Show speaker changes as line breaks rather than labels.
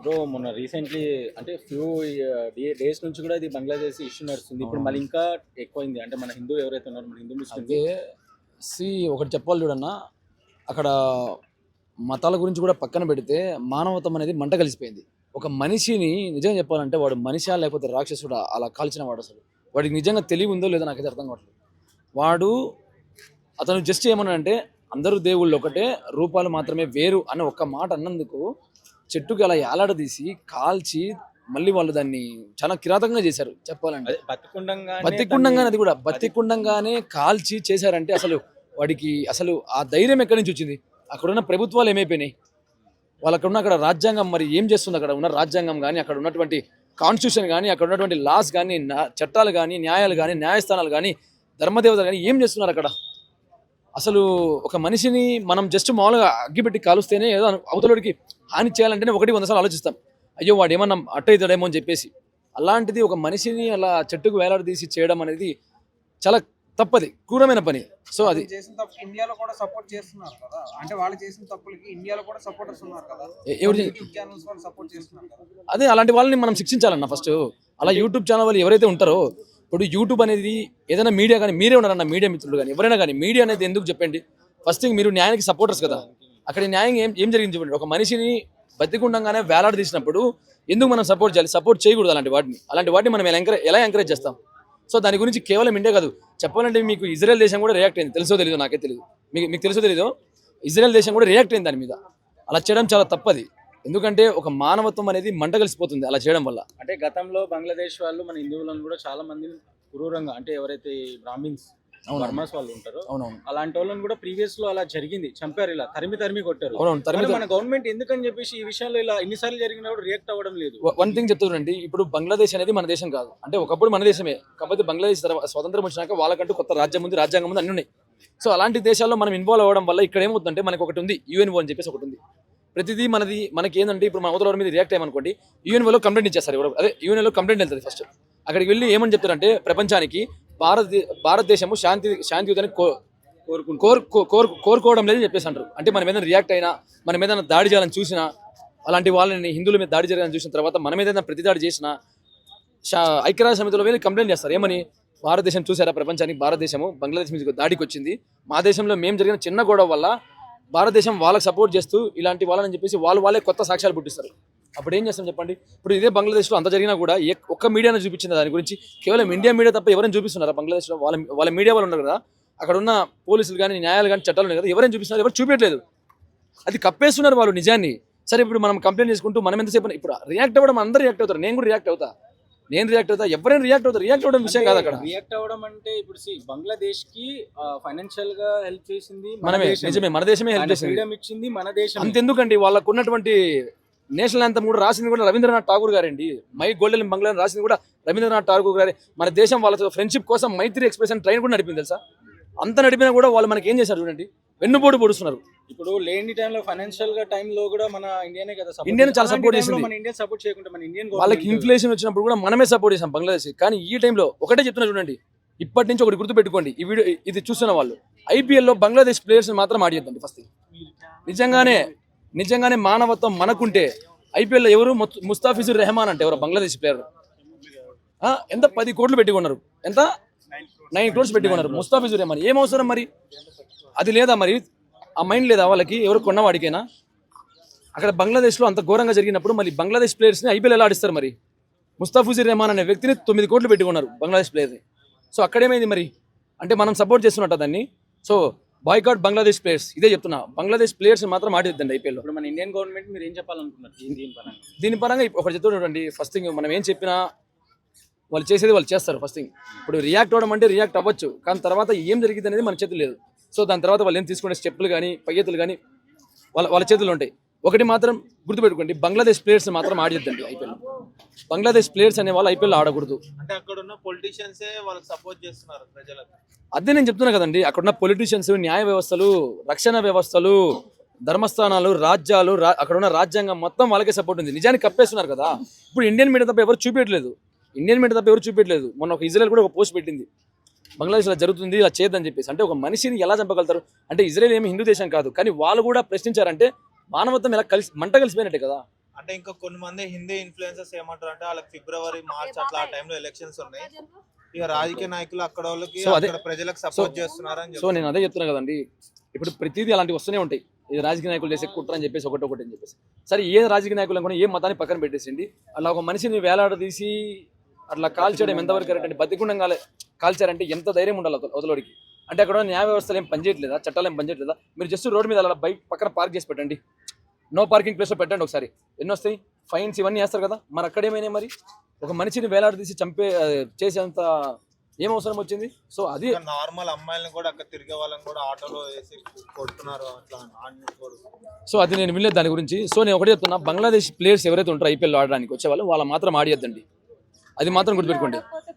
Bro మొన్న recently అంటే few days నుంచి కూడా ఇది బంగ్లాదేశ్ ఇష్యూ నడుస్తుంది. ఇప్పుడు మళ్ళీ ఇంకా ఎక్కువైంది. అంటే మన హిందూ ఎవరైతే ఉన్నారో మన హిందూ ముస్లిం
అదే ఒకటి చెప్పాలి చూడన్నా. అక్కడ మతాల గురించి కూడా పక్కన పెడితే మానవత్వం అనేది మంట కలిసిపోయింది. ఒక మనిషిని నిజంగా చెప్పాలంటే వాడు మనిషా లేకపోతే రాక్షసుడా అలా కాల్చిన వాడు అసలు వాడికి నిజంగా తెలివి ఉందో లేదో నాకైతే అర్థం కావట్లేదు. వాడు అతను జస్ట్ ఏమన్నాడంటే అందరూ దేవుళ్ళు ఒకటే, రూపాలు మాత్రమే వేరు అన్న ఒక్క మాట అన్నందుకు చెట్టుకి అలా ఏలాడదీసి కాల్చి మళ్ళీ వాళ్ళు దాన్ని చాలా కిరాతకంగా చేశారు చెప్పాలంటే. బతికుండంగానే అది కూడా బతికుండంగానే కాల్చి చేశారంటే అసలు వాడికి అసలు ఆ ధైర్యం ఎక్కడి నుంచి వచ్చింది? అక్కడున్న ప్రభుత్వాలు ఏమైపోయినాయి? వాళ్ళకున్న అక్కడ రాజ్యాంగం మరి ఏం చేస్తుంది? అక్కడ ఉన్న రాజ్యాంగం కానీ, అక్కడ ఉన్నటువంటి కాన్స్టిట్యూషన్ కానీ, అక్కడ ఉన్నటువంటి లాస్ కానీ, చట్టాలు కానీ, న్యాయాలు కానీ, న్యాయస్థానాలు కానీ, ధర్మదేవతలు కానీ ఏం చేస్తున్నారు అక్కడ? అసలు ఒక మనిషిని మనం జస్ట్ మామూలుగా అగ్గిపెట్టి కాలుస్తేనే ఏదో అవతలడికి హాని చేయాలంటేనే 100 సార్లు ఆలోచిస్తాం. అయ్యో వాడు ఏమన్నా అట్ట అవుతాడేమో అని చెప్పేసి. అలాంటిది ఒక మనిషిని అలా చెట్టుకు వేలాడదీసి చేయడం అనేది చాలా తప్పది, క్రూరమైన పని. సో అది
చేసిన తప్పు ఇండియాలో కూడా సపోర్ట్ చేస్తున్నారు కదా. అంటే వాళ్ళు చేసిన తప్పులకి ఇండియాలో కూడా సపోర్టర్స్ ఉన్నారు కదా.
ఎవరు
యూట్యూబ్ ఛానల్స్ వాళ్ళు సపోర్ట్ చేస్తున్నారు కదా.
అదే అలాంటి వాళ్ళని మనం శిక్షించాలన్న ఫస్ట్. అలా యూట్యూబ్ ఛానల్ వాళ్ళు ఎవరైతే ఉంటారో, ఇప్పుడు యూట్యూబ్ అనేది ఏదైనా మీడియా కానీ, మీరే ఉన్నారన్న మీడియా మిత్రులు కానీ ఎవరైనా కానీ, మీడియా అనేది ఎందుకు చెప్పండి? ఫస్ట్ థింగ్ మీరు న్యాయానికి సపోర్టర్స్ కదా. అక్కడ న్యాయం ఏం జరిగింది చెప్పండి. ఒక మనిషిని బతికుండంగానే వేలాడదీసినప్పుడు ఎందుకు మనం సపోర్ట్ చేయాలి? సపోర్ట్ చేయకూడదు అలాంటి వాటిని మనం ఎలా ఎంకరేజ్ చేస్తాం? సో దాని గురించి కేవలం ఇండియా కాదు, చెప్పాలంటే మీకు ఇజ్రాయెల్ దేశం కూడా రియాక్ట్ అయింది. తెలుసో తెలీదు, నాకే తెలియదు. మీకు తెలుసో తెలీదు, ఇజ్రాయెల్ దేశం కూడా రియాక్ట్ అయింది దాని మీద. అలా చేయడం చాలా తప్పది. ఎందుకంటే ఒక మానవత్వం అనేది మంట కలిసిపోతుంది అలా చేయడం వల్ల.
అంటే గతంలో బంగ్లాదేశ్ వాళ్ళు మన హిందువులను కూడా చాలా మంది క్రూరంగా, అంటే ఎవరైతే బ్రాహ్మిన్స్ వర్మస్ వాళ్ళు ఉంటారు అలాంటి వాళ్ళని కూడా ప్రీవియస్ లో అలా జరిగింది, చంపారు, ఇలా తరిమి కొట్టారు. మన గవర్నమెంట్ ఎందుకని చెప్పేసి ఈ విషయంలో ఇలా ఎన్నిసార్లు జరిగినా కూడా రియాక్ట్ అవ్వడం లేదు.
వన్ థింగ్ చెప్తారండి, ఇప్పుడు బంగ్లాదేశ్ అనేది మన దేశం కాదు. అంటే ఒకప్పుడు మన దేశమే, కాకపోతే బంగ్లాదేశ్ స్వతంత్రం వచ్చినాక వాళ్ళకంటూ కొత్త రాజ్యాంగం ఉంది, అన్ని ఉన్నాయి. సో అలాంటి దేశాల్లో మనం ఇన్వాల్వ్ అవ్వడం వల్ల ఇక్కడ ఏమవుతుందంటే మనకు ఒకటి ఉంది, యుఎన్ఓ అని చెప్పేసి ఒకటి ఉంది. ప్రతిదీ మనకి ఏంటంటే ఇప్పుడు మన అవతల మీద రియాక్ట్ అయ్యామనుకోండి, యుఎన్ఓలో కంప్లైంట్ ఇచ్చేస్తారు. ఎవరు అదే యుఎన్ఓలో కంప్లైంట్ వెళ్తుంది ఫస్ట్. అక్కడికి వెళ్ళి ఏమని చెప్తారంటే ప్రపంచానికి భారతదేశము శాంతియుతాన్ని కోరుకోవడం లేదని చెప్పేసి అంటారు. అంటే మనం ఏదైనా రియాక్ట్ అయినా, మనం ఏదైనా దాడి చేయాలని చూసినా, అలాంటి వాళ్ళని హిందువుల మీద దాడి చేయాలని చూసిన తర్వాత మనం ఏదైనా ప్రతిదాడి చేసినా ఐక్యరాజ్య సమితిలో వెళ్ళి కంప్లైంట్ చేస్తారు. ఏమని? భారతదేశం చూసారా, ప్రపంచానికి భారతదేశము బంగ్లాదేశ్ మీద దాడికి వచ్చింది, మా దేశంలో మేము జరిగిన చిన్న గొడవ వల్ల భారతదేశం వాళ్ళకి సపోర్ట్ చేస్తూ ఇలాంటి వాళ్ళని చెప్పేసి వాళ్ళే కొత్త సాక్ష్యాలు పుట్టిస్తారు. అప్పుడు ఏం చేస్తాం చెప్పండి? ఇప్పుడు ఇదే బంగ్లాదేశ్లో అంత జరిగినా కూడా ఒక్క మీడియానే చూపించింది దాని గురించి. కేవలం ఇండియా మీడియా తప్ప ఎవరైనా చూపిస్తున్నారా బంగ్లాదేశ్లో? వాళ్ళ మీడియా వాళ్ళు ఉన్నారు కదా, అక్కడ ఉన్న పోలీసులు కానీ, న్యాయాలు కానీ, చట్టాలు ఉన్నాయి కదా, ఎవరైనా చూపిస్తున్నారు? ఎవరు చూపించట్లేదు. అది కప్పేస్తున్నారు వాళ్ళు నిజాన్ని. సరే ఇప్పుడు మనం కంప్లైంట్ చేసుకుంటూ మనం ఎంతసేపు ఇప్పుడు రియాక్ట్ అవ్వడం, అందరూ రియాక్ట్ అవుతారు, నేను కూడా రియాక్ట్ అవుతా, ఎవరైనా రియాక్ట్ అవుతారు. రియాక్ట్ అవ్వడం విషయం కాదు అక్కడ.
రియాక్ట్ అవ్వడం అంటే ఇప్పుడు బంగ్లాదేశ్ కి ఫైనాన్షియల్ గా హెల్ప్ చేసింది
మనమే, నిజమే, మన దేశమే హెల్ప్ చేసింది,
ఫ్రీడమ్ ఇచ్చింది మన దేశం.
అంతెందుకండి, వాళ్ళకు ఉన్నటువంటి నేషనల్ యాంథమ్ కూడా రాసింది కూడా రవీంద్రనాథ్ ఠాగూర్ గారండి. మై గోల్డెన్ బంగ్లా రాసింది కూడా రవీంద్రనాథ్ ఠాగూర్ గారే. మన దేశం వాళ్ళతో ఫ్రెండ్షిప్ కోసం మైత్రి ఎక్స్ప్రెషన్ ట్రైన్ కూడా నడిపింది తెలుసా. అంత నడిపినా కూడా వాళ్ళు మనకి ఏం చేశారు చూడండి, వెన్నుపోటు పొడుస్తున్నారు.
ఇప్పుడు లేని టైంలో ఫైనాన్షియల్ గా టైంలో కూడా మన ఇండియానే కదా,
ఇండియా చాలా సపోర్ట్ చేసింది.
మన ఇండియా సపోర్ట్ చేయకుండా మన ఇండియన్
వాళ్ళకి ఇన్ఫ్లేషన్ వచ్చినప్పుడు కూడా మనమే సపోర్ట్ చేసాం బంగ్లాదేశ్. కానీ ఈ టైంలో ఒకటే చెప్తున్నా చూడండి, ఇప్పటి నుంచి ఒకటి గుర్తుపెట్టుకోండి, ఈ వీడియో ఇది చూస్తున్న వాళ్ళు, ఐపీఎల్లో బంగ్లాదేశ్ ప్లేయర్స్ మాత్రం ఆడియద్దండి ఫస్ట్. నిజంగానే మానవత్వం మనకుంటే ఐపీఎల్లో ఎవరు ముస్తాఫిజుర్ రెహమాన్ అంటే ఎవరు బంగ్లాదేశ్ ప్లేయర్ ఎంత 10 కోట్లు పెట్టుకున్నారు, ఎంత 9 crores పెట్టుకున్నారు. ముస్తాఫిజుర్ రెహమాన్ ఏం అవసరం మరి? అది లేదా మరి? ఆ మైండ్ లేదా వాళ్ళకి? ఎవరు కొన్నవాడికైనా? అక్కడ బంగ్లాదేశ్లో అంత ఘోరంగా జరిగినప్పుడు మళ్ళీ బంగ్లాదేశ్ ప్లేయర్స్ని ఐపీఎల్ ఎలా ఆడిస్తారు మరి? ముస్తాఫిజుర్ రెహమాన్ అనే వ్యక్తిని 9 కోట్లు పెట్టుకున్నారు బంగ్లాదేశ్ ప్లేయర్ని. సో అక్కడేమైంది మరి? అంటే మనం సపోర్ట్ చేస్తున్నట్ట దాన్ని. సో బాయ్కాట్ బంగ్లాదేశ్ ప్లేయర్స్, ఇదే చెప్తున్నా, బంగ్లాదేశ్ ప్లేయర్స్ మాత్రం ఆడిద్దండి ఐపీఎల్లో.
ఇప్పుడు మన ఇండియన్ గవర్నమెంట్ మీరు ఏం చెప్పాలనుకున్నారు
దీని పరంగా? ఒకటి చెప్తూ చూడండి, ఫస్ట్ థింగ్ మనం ఏం చెప్పినా వాళ్ళు చేసేది వాళ్ళు చేస్తారు. ఫస్ట్ థింగ్ ఇప్పుడు రియాక్ట్ అవ్వడం అంటే రియాక్ట్ అవ్వచ్చు, కానీ తర్వాత ఏం జరిగింది అనేది మన చేతులు లేదు. సో దాని తర్వాత వాళ్ళు ఏం తీసుకునే స్టెప్పులు కానీ, పయ్యతులు కానీ వాళ్ళ చేతులు ఉంటాయి. ఒకటి మాత్రం గుర్తుపెట్టుకోండి, బంగ్లాదేశ్ ప్లేయర్స్ మాత్రం ఆడిద్దండి ఐపీఎల్. బంగ్లాదేశ్ ప్లేయర్స్ అనే వాళ్ళు ఐపీఎల్ ఆడకూడదు.
అంటే అక్కడ ఉన్న పొలిటీషియన్సే వాళ్ళకి సపోర్ట్ చేస్తున్నారు ప్రజలకు.
అదే నేను చెప్తున్నా కదండి, అక్కడున్న పొలిటీషియన్స్, న్యాయ వ్యవస్థలు, రక్షణ వ్యవస్థలు, ధర్మస్థానాలు, రాజ్యాలు, అక్కడున్న రాజ్యాంగం మొత్తం వాళ్ళకే సపోర్ట్ ఉంది. నిజానికి కప్పేస్తున్నారు కదా. ఇప్పుడు ఇండియన్ మీడియా తప్ప ఎవరు చూపించట్లేదు. మొన్న ఒక ఇజ్రాయెల్ కూడా ఒక పోస్ట్ పెట్టింది, బంగ్లాదేశ్లో జరుగుతుంది ఇలా చేయొద్దని చెప్పేసి. అంటే ఒక మనిషిని ఎలా చంపగలుగుతారు? అంటే ఇజ్రాయెల్ ఏమి హిందూ దేశం కాదు, కానీ వాళ్ళు కూడా ప్రశ్నించారంటే మానవత్వం ఎలా మంట కలిసిపోయినట్టే కదా.
అంటే ఇంకా కొన్ని మంది హిందీ ఇన్ఫ్లుయెన్సర్స్ ఏమంటారు అంటే వాళ్ళకి ఫిబ్రవరి మార్చ్ అట్లా ఆ టైంలో ఎలక్షన్స్ ఉన్నాయి, ఇక రాజకీయ నాయకులు అక్కడ వాళ్ళకి అక్కడ ప్రజలకు సపోర్ట్ చేస్తున్నారని
సో నేను అదే చెప్తున్నా కదండి, ఇప్పుడు ప్రతిదీ అలాంటివి వస్తూనే ఉంటాయి. ఇది రాజకీయ నాయకులు చేసే కుట్ర అని చెప్పేసి ఒకటి అని చెప్పేసి, సరే ఏ రాజకీయ నాయకులు కూడా ఏ మతాన్ని పక్కన పెట్టేసింది అలా ఒక మనిషిని వేలాడదీసి అట్లా కాల్చడం ఎంతవరకు కరెక్ట్ అంటే, బతికుండం కాల్చారంటే ఎంత ధైర్యం ఉండాలి అవతలవాడికి. అంటే అక్కడ న్యాయ వ్యవస్థలు ఏం పనిచేయట్లేదా, చట్టాలు ఏం పనిచేయట్లేదా? మీరు జస్ట్ రోడ్ మీద అలా బైక్ పక్కన పార్క్ చేసి పెట్టండి, నో పార్కింగ్ ప్లేస్లో పెట్టండి, ఒకసారి ఎన్ని వస్తాయి ఫైన్స్ ఇవన్నీ వేస్తారు కదా. మరి అక్కడేమైనా మరి ఒక మనిషిని వేలాడదీసి చేసేంత ఏం అవసరం వచ్చింది? సో అది
నార్మల్ అమ్మాయిలను కూడా అక్కడ తిరిగే వాళ్ళని కూడా ఆటోలో వేసి కొడుతున్నారు అట్లా.
సో అది నేను వినలేదు దాని గురించి. సో నేను ఒకటే చెప్తున్నా, బంగ్లాదేశ్ ప్లేయర్స్ ఎవరైతే ఉంటారో ఐపీఎల్ ఆడడానికి వచ్చేవాళ్ళు వాళ్ళ మాత్రం ఆడియద్దండి, అది మాత్రం గుర్తుపెట్టుకోండి.